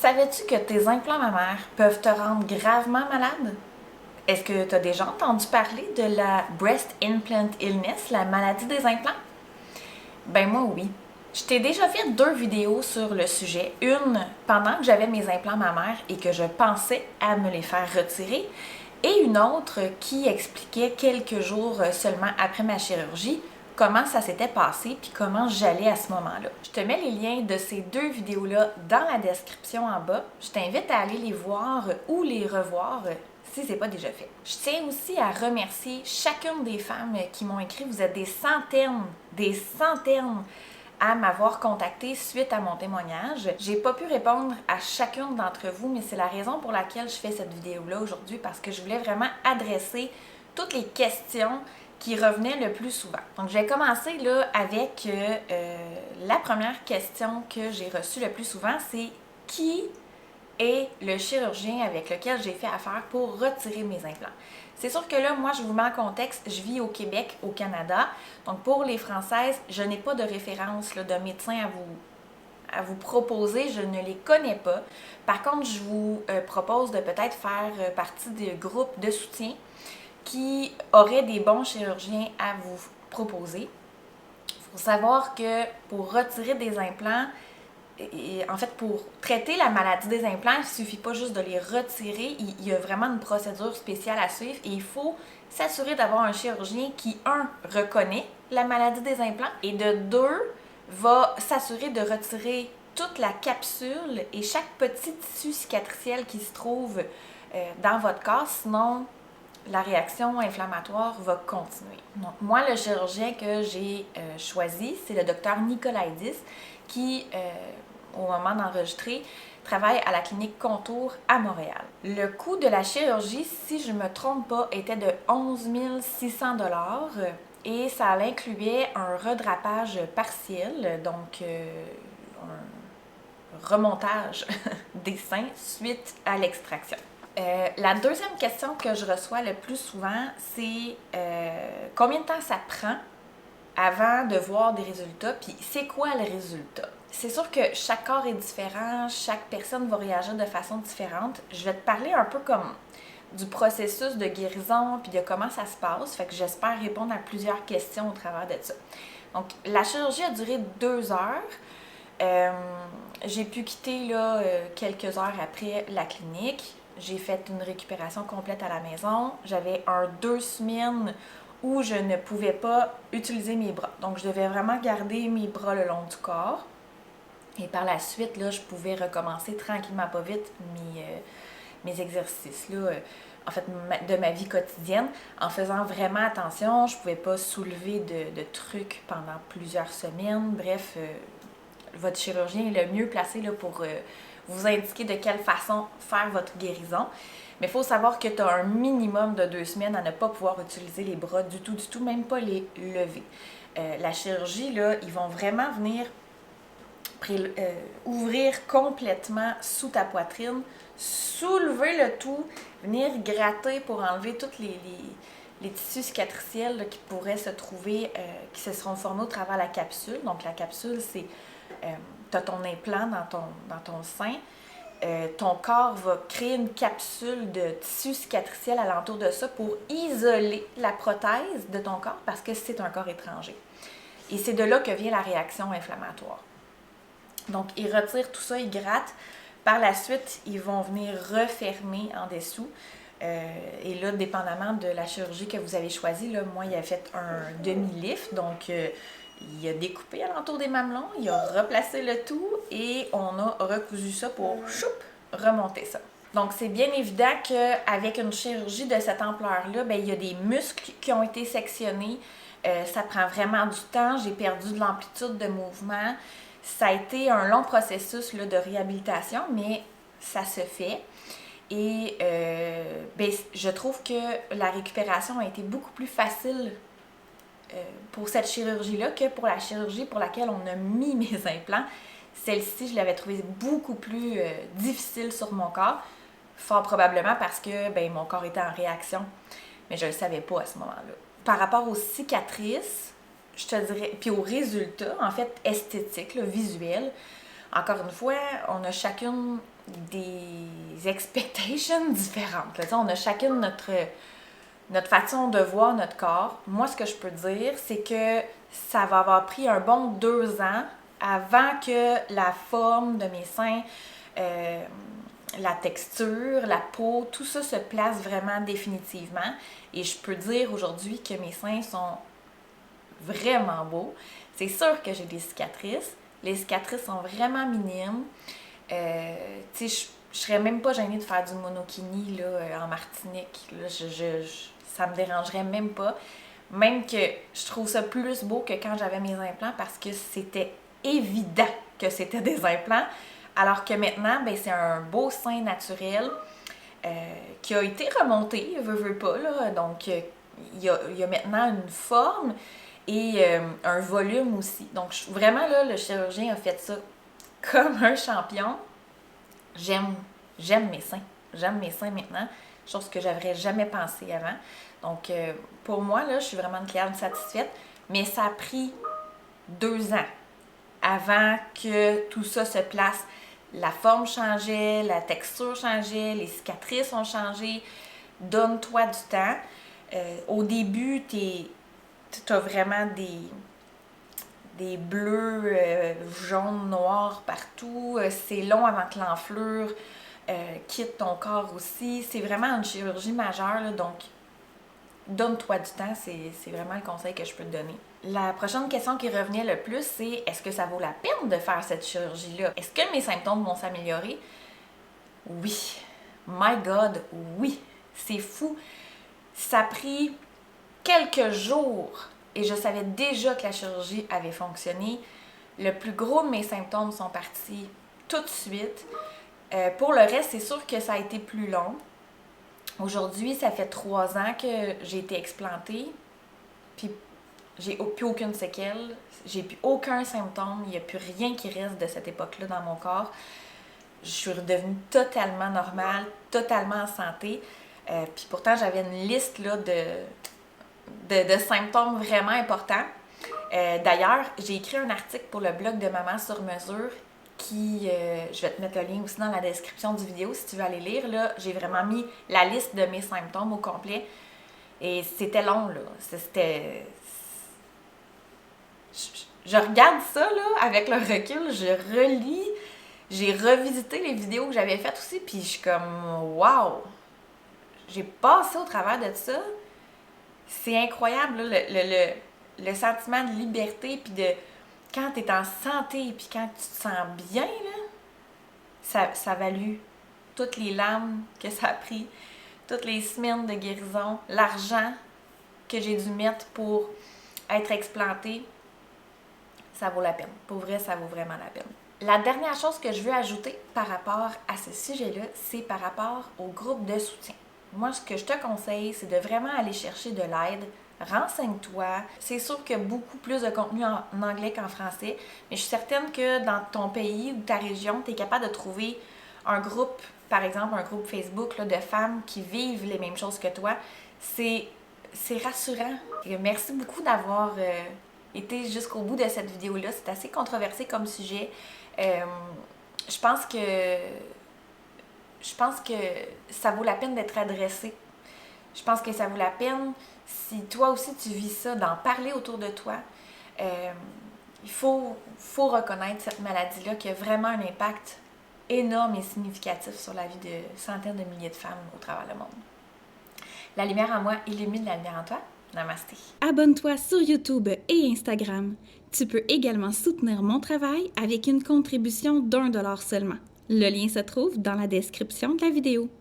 Savais-tu que tes implants mammaires peuvent te rendre gravement malade? Est-ce que tu as déjà entendu parler de la Breast Implant Illness, la maladie des implants? Ben moi oui. Je t'ai déjà fait 2 vidéos sur le sujet. Une pendant que j'avais mes implants mammaires et que je pensais à me les faire retirer. Et une autre qui expliquait quelques jours seulement après ma chirurgie comment ça s'était passé puis comment j'allais à ce moment-là. Je te mets les liens de ces 2 vidéos-là dans la description en bas. Je t'invite à aller les voir ou les revoir si ce n'est pas déjà fait. Je tiens aussi à remercier chacune des femmes qui m'ont écrit. Vous êtes des centaines à m'avoir contacté suite à mon témoignage. J'ai pas pu répondre à chacune d'entre vous, mais c'est la raison pour laquelle je fais cette vidéo-là aujourd'hui, parce que je voulais vraiment adresser toutes les questions qui revenaient le plus souvent. Donc, je vais commencer là avec la première question que j'ai reçue le plus souvent, c'est qui est le chirurgien avec lequel j'ai fait affaire pour retirer mes implants. C'est sûr que là, moi, je vous mets en contexte, je vis au Québec, au Canada. Donc, pour les Françaises, je n'ai pas de référence là, de médecin à vous proposer, je ne les connais pas. Par contre, je vous propose de peut-être faire partie des groupes de soutien qui auraient des bons chirurgiens à vous proposer. Il faut savoir que pour retirer des implants, et en fait, pour traiter la maladie des implants, il ne suffit pas juste de les retirer. Il y a vraiment une procédure spéciale à suivre et il faut s'assurer d'avoir un chirurgien qui, reconnaît la maladie des implants et de 2, va s'assurer de retirer toute la capsule et chaque petit tissu cicatriciel qui se trouve dans votre corps. Sinon, la réaction inflammatoire va continuer. Donc, moi, le chirurgien que j'ai choisi, c'est le docteur Nicolaïdis qui, au moment d'enregistrer, travaille à la clinique Contour à Montréal. Le coût de la chirurgie, si je ne me trompe pas, était de 11 600 $ et ça incluait un redrapage partiel, donc un remontage des seins suite à l'extraction. La deuxième question que je reçois le plus souvent, c'est combien de temps ça prend avant de voir des résultats, puis c'est quoi le résultat? C'est sûr que chaque corps est différent, chaque personne va réagir de façon différente. Je vais te parler un peu comme du processus de guérison, puis de comment ça se passe, fait que j'espère répondre à plusieurs questions au travers de ça. Donc, la chirurgie a duré 2 heures. J'ai pu quitter là, quelques heures après la clinique. J'ai fait une récupération complète à la maison. J'avais 2 semaines où je ne pouvais pas utiliser mes bras. Donc, je devais vraiment garder mes bras le long du corps. Et par la suite, là, je pouvais recommencer tranquillement, pas vite, mes exercices, là, en fait, de ma vie quotidienne, en faisant vraiment attention. Je ne pouvais pas soulever de trucs pendant plusieurs semaines. Bref, votre chirurgien est le mieux placé là, pour vous indiquer de quelle façon faire votre guérison. Mais il faut savoir que tu as un minimum de 2 semaines à ne pas pouvoir utiliser les bras du tout, même pas les lever. La chirurgie, là, ils vont vraiment venir ouvrir complètement sous ta poitrine, soulever le tout, venir gratter pour enlever tous les tissus cicatriciels là, qui pourraient se trouver, qui se seront formés au travers de la capsule. Donc la capsule, c'est, tu as ton implant dans ton sein. Ton corps va créer une capsule de tissu cicatriciel alentour de ça pour isoler la prothèse de ton corps parce que c'est un corps étranger. Et c'est de là que vient la réaction inflammatoire. Donc, ils retirent tout ça, ils grattent. Par la suite, ils vont venir refermer en dessous. Et là, dépendamment de la chirurgie que vous avez choisie, là, moi, il a fait un demi-lift. Donc, il a découpé alentour des mamelons, il a replacé le tout et on a recousu ça pour remonter ça. Donc, c'est bien évident qu'avec une chirurgie de cette ampleur-là, bien, il y a des muscles qui ont été sectionnés. Ça prend vraiment du temps. J'ai perdu de l'amplitude de mouvement. Ça a été un long processus là, de réhabilitation, mais ça se fait. Et bien, je trouve que la récupération a été beaucoup plus facile pour cette chirurgie-là que pour la chirurgie pour laquelle on a mis mes implants. Celle-ci, je l'avais trouvée beaucoup plus difficile sur mon corps, fort probablement parce que ben, mon corps était en réaction, mais je ne le savais pas à ce moment-là. Par rapport aux cicatrices, je te dirais, puis aux résultats, en fait, esthétiques, là, visuels, encore une fois, on a chacune des expectations différentes. Là. On a chacune notre façon de voir notre corps. Moi, ce que je peux dire, c'est que ça va avoir pris un bon 2 ans avant que la forme de mes seins, la texture, la peau, tout ça se place vraiment définitivement. Et je peux dire aujourd'hui que mes seins sont vraiment beaux. C'est sûr que j'ai des cicatrices. Les cicatrices sont vraiment minimes. Tu sais, je serais même pas gênée de faire du monokini là, en Martinique. Là, ça me dérangerait même pas. Même que je trouve ça plus beau que quand j'avais mes implants parce que c'était évident que c'était des implants. Alors que maintenant, ben, c'est un beau sein naturel qui a été remonté, veut pas. Là. Donc, il y a maintenant une forme et un volume aussi. Donc, vraiment, là, le chirurgien a fait ça comme un champion. J'aime mes seins. J'aime mes seins maintenant, chose que j'aurais jamais pensé avant. Donc, pour moi, là, je suis vraiment une cliente satisfaite, mais ça a pris 2 ans avant que tout ça se place. La forme changeait, la texture changeait, les cicatrices ont changé. Donne-toi du temps. Au début, tu as vraiment des bleus, jaunes, noirs partout. C'est long avant que l'enflure quitte ton corps aussi. C'est vraiment une chirurgie majeure, là, donc donne-toi du temps, c'est vraiment le conseil que je peux te donner. La prochaine question qui revenait le plus, c'est est-ce que ça vaut la peine de faire cette chirurgie-là? Est-ce que mes symptômes vont s'améliorer? Oui. My God, oui. C'est fou. Ça a pris quelques jours et je savais déjà que la chirurgie avait fonctionné. Le plus gros de mes symptômes sont partis tout de suite. Pour le reste, c'est sûr que ça a été plus long. Aujourd'hui, ça fait 3 ans que j'ai été explantée, puis j'ai plus aucune séquelle, j'ai plus aucun symptôme, il n'y a plus rien qui reste de cette époque-là dans mon corps. Je suis redevenue totalement normale, totalement en santé, puis pourtant j'avais une liste là, de symptômes vraiment importants. D'ailleurs, j'ai écrit un article pour le blog de Maman sur mesure qui, je vais te mettre le lien aussi dans la description du vidéo si tu veux aller lire. Là, j'ai vraiment mis la liste de mes symptômes au complet. Et c'était long, là. C'était... Je regarde ça, là, avec le recul, je relis, j'ai revisité les vidéos que j'avais faites aussi, puis je suis comme, wow! J'ai passé au travers de ça. C'est incroyable, là, le sentiment de liberté, puis de... Quand tu es en santé puis quand tu te sens bien, là, ça a valu toutes les larmes que ça a pris, toutes les semaines de guérison, l'argent que j'ai dû mettre pour être explantée, ça vaut la peine. Pour vrai, ça vaut vraiment la peine. La dernière chose que je veux ajouter par rapport à ce sujet-là, c'est par rapport au groupe de soutien. Moi, ce que je te conseille, c'est de vraiment aller chercher de l'aide. Renseigne-toi. C'est sûr qu'il y a beaucoup plus de contenu en anglais qu'en français, mais je suis certaine que dans ton pays ou ta région, tu es capable de trouver un groupe, par exemple un groupe Facebook là, de femmes qui vivent les mêmes choses que toi. C'est rassurant. Et merci beaucoup d'avoir été jusqu'au bout de cette vidéo-là. C'est assez controversé comme sujet. Je pense que ça vaut la peine d'être adressé. Je pense que ça vaut la peine, si toi aussi tu vis ça, d'en parler autour de toi. Il faut reconnaître cette maladie-là qui a vraiment un impact énorme et significatif sur la vie de centaines de milliers de femmes au travers le monde. La lumière en moi illumine la lumière en toi. Namasté. Abonne-toi sur YouTube et Instagram. Tu peux également soutenir mon travail avec une contribution d'1$ seulement. Le lien se trouve dans la description de la vidéo.